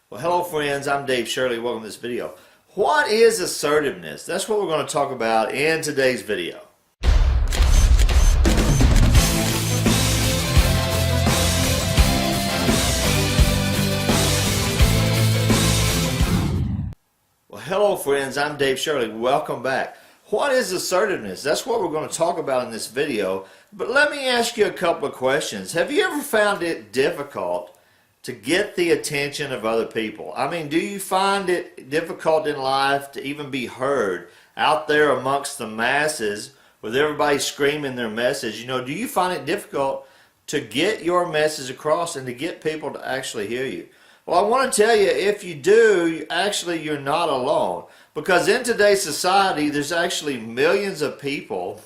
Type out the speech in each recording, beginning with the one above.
Well, hello friends, I'm Dave Shirley. Welcome to this video. What is assertiveness? That's what we're going to talk about in today's video. Well, hello friends, I'm Dave Shirley. Welcome back. What is assertiveness? That's what we're going to talk about in this video. But let me ask you a couple of questions. Have you ever found it difficult to get the attention of other people? I mean, do you find it difficult in life to even be heard out there amongst the masses with everybody screaming their message? You know, do you find it difficult to get your message across and to get people to actually hear you? Well, I want to tell you, if you do, you're not alone. Because in today's society, there's actually millions of people,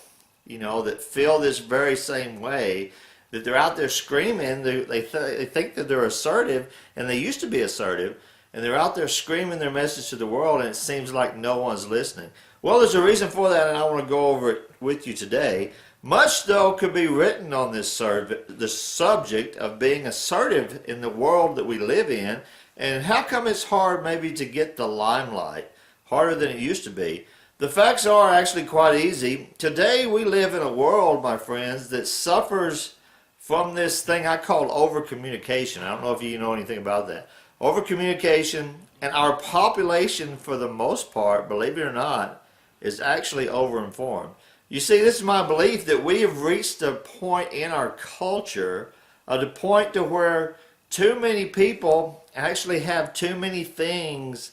that feel this very same way, that they're out there screaming. They think that they're assertive, and they used to be assertive, and they're out there screaming their message to the world, and it seems like no one's listening. Well, there's a reason for that, and I want to go over it with you today. Much, though, could be written on the subject of being assertive in the world that we live in, and how come it's hard maybe to get the limelight, harder than it used to be. The facts are actually quite easy. Today we live in a world, my friends, that suffers from this thing I call over-communication. I don't know if you know anything about that. Over-communication, and our population, for the most part, believe it or not, is actually over-informed. You see, this is my belief that we have reached a point in our culture, the point to where too many people actually have too many things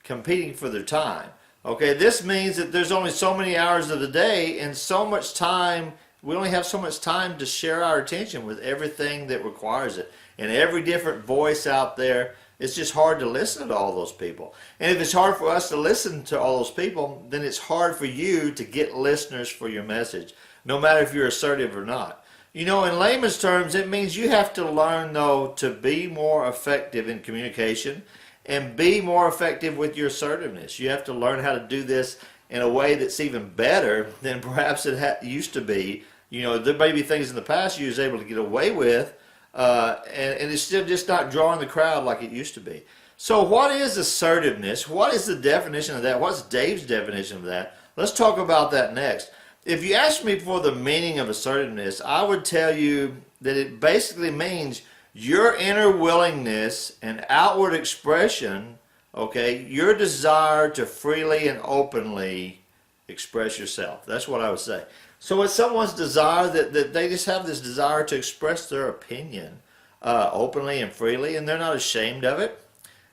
competing for their time. Okay, this means that there's only so many hours of the day and so much time. We only have so much time to share our attention with everything that requires it. And every different voice out there, it's just hard to listen to all those people. And if it's hard for us to listen to all those people, then it's hard for you to get listeners for your message, no matter if you're assertive or not. You know, in layman's terms, it means you have to learn, though, to be more effective in communication and be more effective with your assertiveness. You have to learn how to do this in a way that's even better than perhaps it used to be. You know, there may be things in the past you was able to get away with, and it's still just not drawing the crowd like it used to be. So what is assertiveness? What is the definition of that? What's Dave's definition of that? Let's talk about that next. If you ask me for the meaning of assertiveness, I would tell you that it basically means your inner willingness and outward expression, okay, your desire to freely and openly express yourself. That's what I would say. So it's someone's desire that they just have this desire to express their opinion openly and freely, and they're not ashamed of it.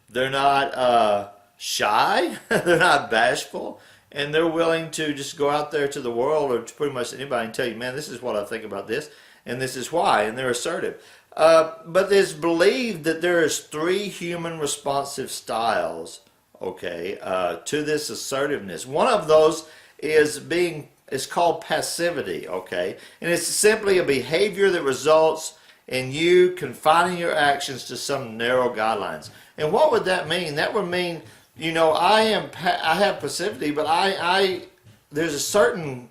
They're not shy. They're not bashful. And they're willing to just go out there to the world or to pretty much anybody and tell you, man, this is what I think about this, and this is why, and they're assertive. But it's believed that there is 3 human responsive styles, okay, to this assertiveness. One of those is called passivity, okay, and it's simply a behavior that results in you confining your actions to some narrow guidelines. And what would that mean? That would mean, I have passivity, but there's a certain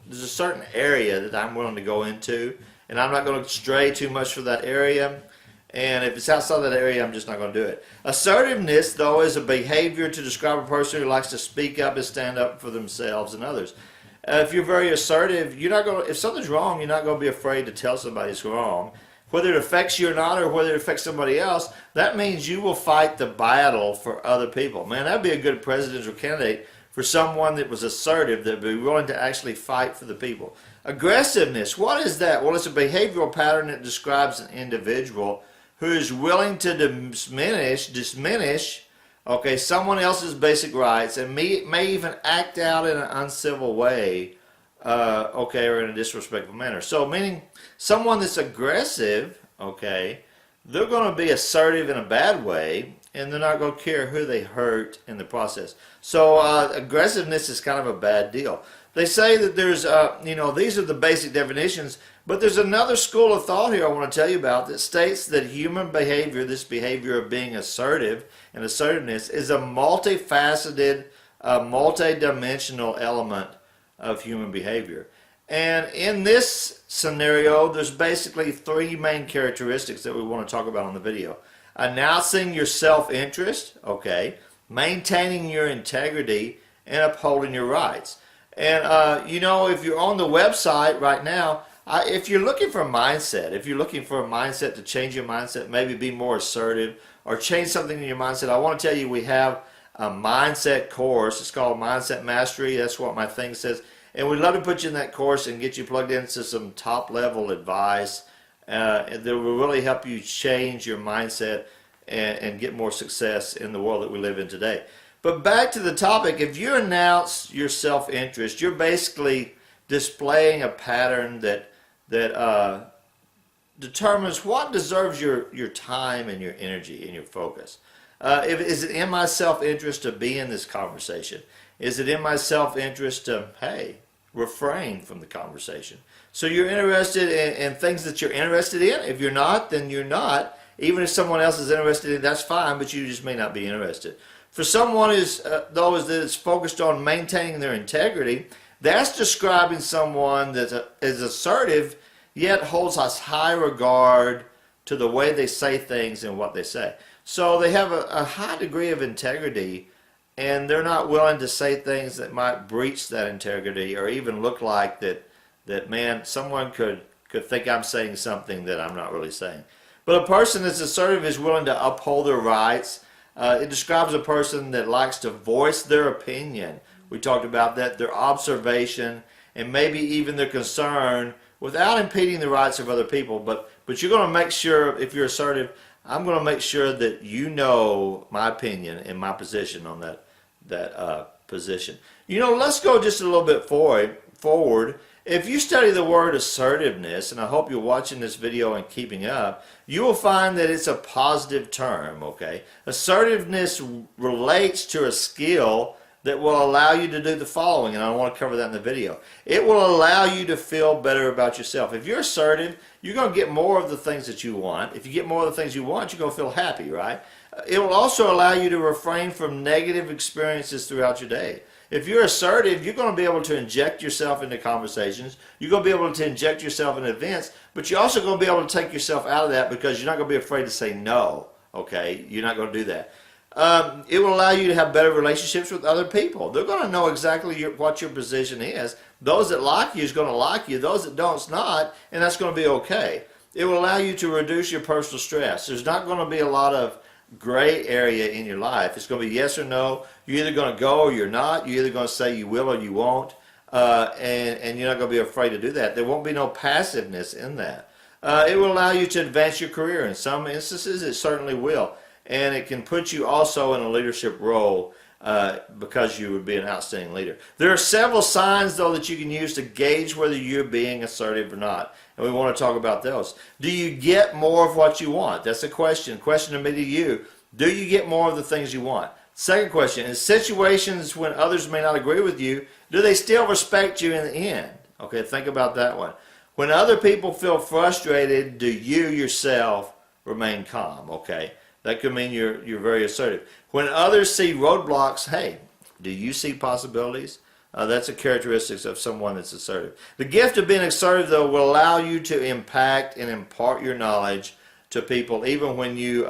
area that I'm willing to go into, and I'm not going to stray too much for that area. And if it's outside that area, I'm just not going to do it. Assertiveness, though, is a behavior to describe a person who likes to speak up and stand up for themselves and others. If you're very assertive, if something's wrong, you're not going to be afraid to tell somebody it's wrong. Whether it affects you or not, or whether it affects somebody else, that means you will fight the battle for other people. Man, that'd be a good presidential candidate for someone that was assertive, that would be willing to actually fight for the people. Aggressiveness, what is that? Well, it's a behavioral pattern that describes an individual who is willing to diminish, okay, someone else's basic rights, and may even act out in an uncivil way, okay, or in a disrespectful manner. So meaning someone that's aggressive, okay, they're going to be assertive in a bad way, and they're not going to care who they hurt in the process. So aggressiveness is kind of a bad deal. They say that there's, these are the basic definitions, but there's another school of thought here I want to tell you about that states that human behavior, this behavior of being assertive and assertiveness, is a multifaceted, multidimensional element of human behavior. And in this scenario, there's basically 3 main characteristics that we want to talk about on the video. announcing your self-interest, okay, maintaining your integrity, and upholding your rights. And you know, if you're on the website right now, if you're looking for a mindset, if you're looking for a mindset to change your mindset, maybe be more assertive or change something in your mindset, I want to tell you we have a mindset course. It's called Mindset Mastery. That's what my thing says. And we'd love to put you in that course and get you plugged into some top level advice that will really help you change your mindset and get more success in the world that we live in today. But back to the topic, if you announce your self-interest, you're basically displaying a pattern that determines what deserves your time and your energy and your focus. Is it in my self-interest to be in this conversation? Is it in my self-interest to, hey, refrain from the conversation? So you're interested in things that you're interested in. If you're not, then you're not. Even if someone else is interested in, that's fine, but you just may not be interested. For someone who's those that is focused on maintaining their integrity, that's describing someone that is assertive, yet holds a high regard to the way they say things and what they say. So they have a high degree of integrity, and they're not willing to say things that might breach that integrity or even look like that man, someone could think I'm saying something that I'm not really saying. But a person that's assertive is willing to uphold their rights. It describes a person that likes to voice their opinion. We talked about that, their observation, and maybe even their concern without impeding the rights of other people. But you're going to make sure, if you're assertive, I'm going to make sure that you know my opinion and my position on that position. You know, let's go just a little bit forward. If you study the word assertiveness, and I hope you're watching this video and keeping up, you will find that it's a positive term, okay? Assertiveness relates to a skill that will allow you to do the following, and I want to cover that in the video. It will allow you to feel better about yourself. If you're assertive, you're going to get more of the things that you want. If you get more of the things you want, you're going to feel happy, right? It will also allow you to refrain from negative experiences throughout your day. If you're assertive, you're going to be able to inject yourself into conversations. You're going to be able to inject yourself in events, but you're also going to be able to take yourself out of that because you're not going to be afraid to say no, okay? You're not going to do that. It will allow you to have better relationships with other people. They're going to know exactly what your position is. Those that like you is going to like you. Those that don't, it's not, and that's going to be okay. It will allow you to reduce your personal stress. There's not going to be a lot of gray area in your life. It's going to be yes or no. You're either going to go or you're not. You're either going to say you will or you won't, and you're not going to be afraid to do that. There won't be no passiveness in that. It will allow you to advance your career. In some instances, it certainly will. And it can put you also in a leadership role because you would be an outstanding leader. There are several signs, though, that you can use to gauge whether you're being assertive or not. And we want to talk about those. Do you get more of what you want? That's a question. Question to me to you. Do you get more of the things you want? Second question, in situations when others may not agree with you, do they still respect you in the end? Okay, think about that one. When other people feel frustrated, do you yourself remain calm? Okay, that could mean you're very assertive. When others see roadblocks, hey, do you see possibilities? That's a characteristic of someone that's assertive. The gift of being assertive, though, will allow you to impact and impart your knowledge to people, even when you,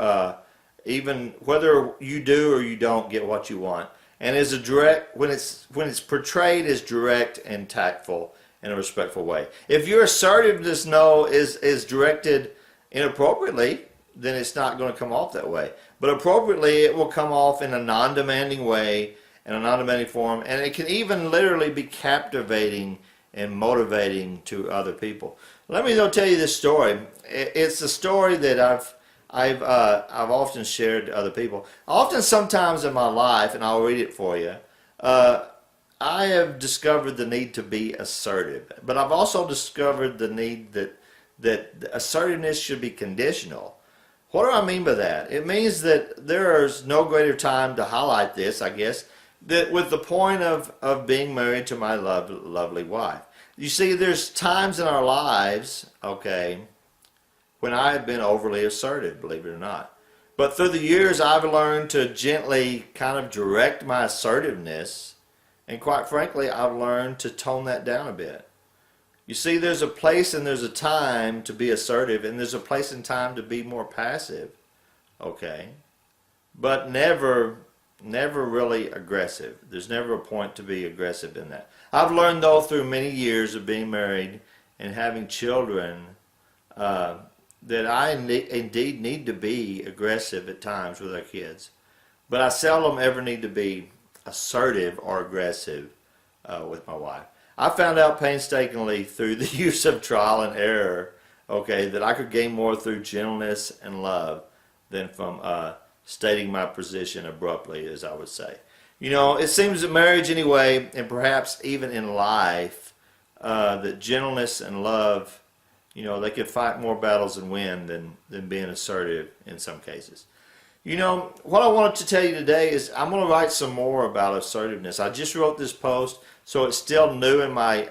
even whether you do or you don't get what you want. And as a direct, when it's portrayed as direct and tactful in a respectful way. If your assertiveness, is directed inappropriately, then it's not going to come off that way. But appropriately, it will come off in a non-demanding way, in a non-demanding form, and it can even literally be captivating and motivating to other people. Let me though tell you this story. It's a story that I've often shared to other people. Often, sometimes in my life, and I'll read it for you. I have discovered the need to be assertive, but I've also discovered the need that assertiveness should be conditional. What do I mean by that? It means that there is no greater time to highlight this, I guess, that with the point of being married to my lovely wife. You see, there's times in our lives, okay, when I have been overly assertive, believe it or not. But through the years, I've learned to gently kind of direct my assertiveness, and quite frankly, I've learned to tone that down a bit. You see, there's a place and there's a time to be assertive, and there's a place and time to be more passive. okay, but never really aggressive. There's never a point to be aggressive in that. I've learned, though, through many years of being married and having children, that I indeed need to be aggressive at times with our kids. But I seldom ever need to be assertive or aggressive with my wife. I found out painstakingly through the use of trial and error, okay, that I could gain more through gentleness and love than from stating my position abruptly, as I would say. You know, it seems that marriage anyway, and perhaps even in life, that gentleness and love, you know, they could fight more battles and win than being assertive in some cases. You know, what I wanted to tell you today is I'm going to write some more about assertiveness. I just wrote this post, so it's still new in my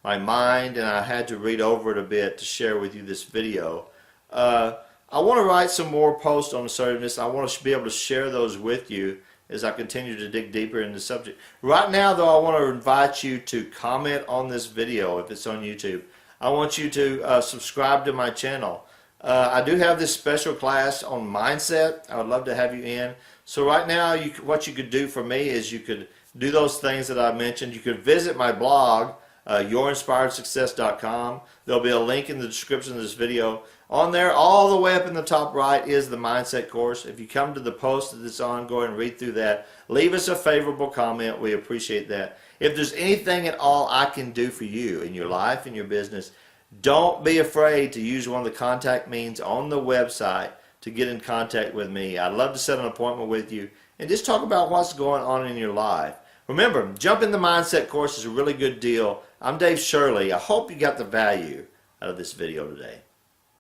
mind, and I had to read over it a bit to share with you this video. I want to write some more posts on assertiveness. I want to be able to share those with you as I continue to dig deeper into the subject. Right now, though, I want to invite you to comment on this video if it's on YouTube. I want you to subscribe to my channel. I do have this special class on mindset. I would love to have you in. So right now, what you could do for me is you could do those things that I mentioned. You could visit my blog, yourinspiredsuccess.com. There'll be a link in the description of this video. On there, all the way up in the top right, is the mindset course. If you come to the post that it's on, go ahead and read through that. Leave us a favorable comment. We appreciate that. If there's anything at all I can do for you in your life and your business, don't be afraid to use one of the contact means on the website to get in contact with me. I'd love to set an appointment with you and just talk about what's going on in your life. Remember, Jump in the Mindset course is a really good deal. I'm Dave Shirley. I hope you got the value out of this video today.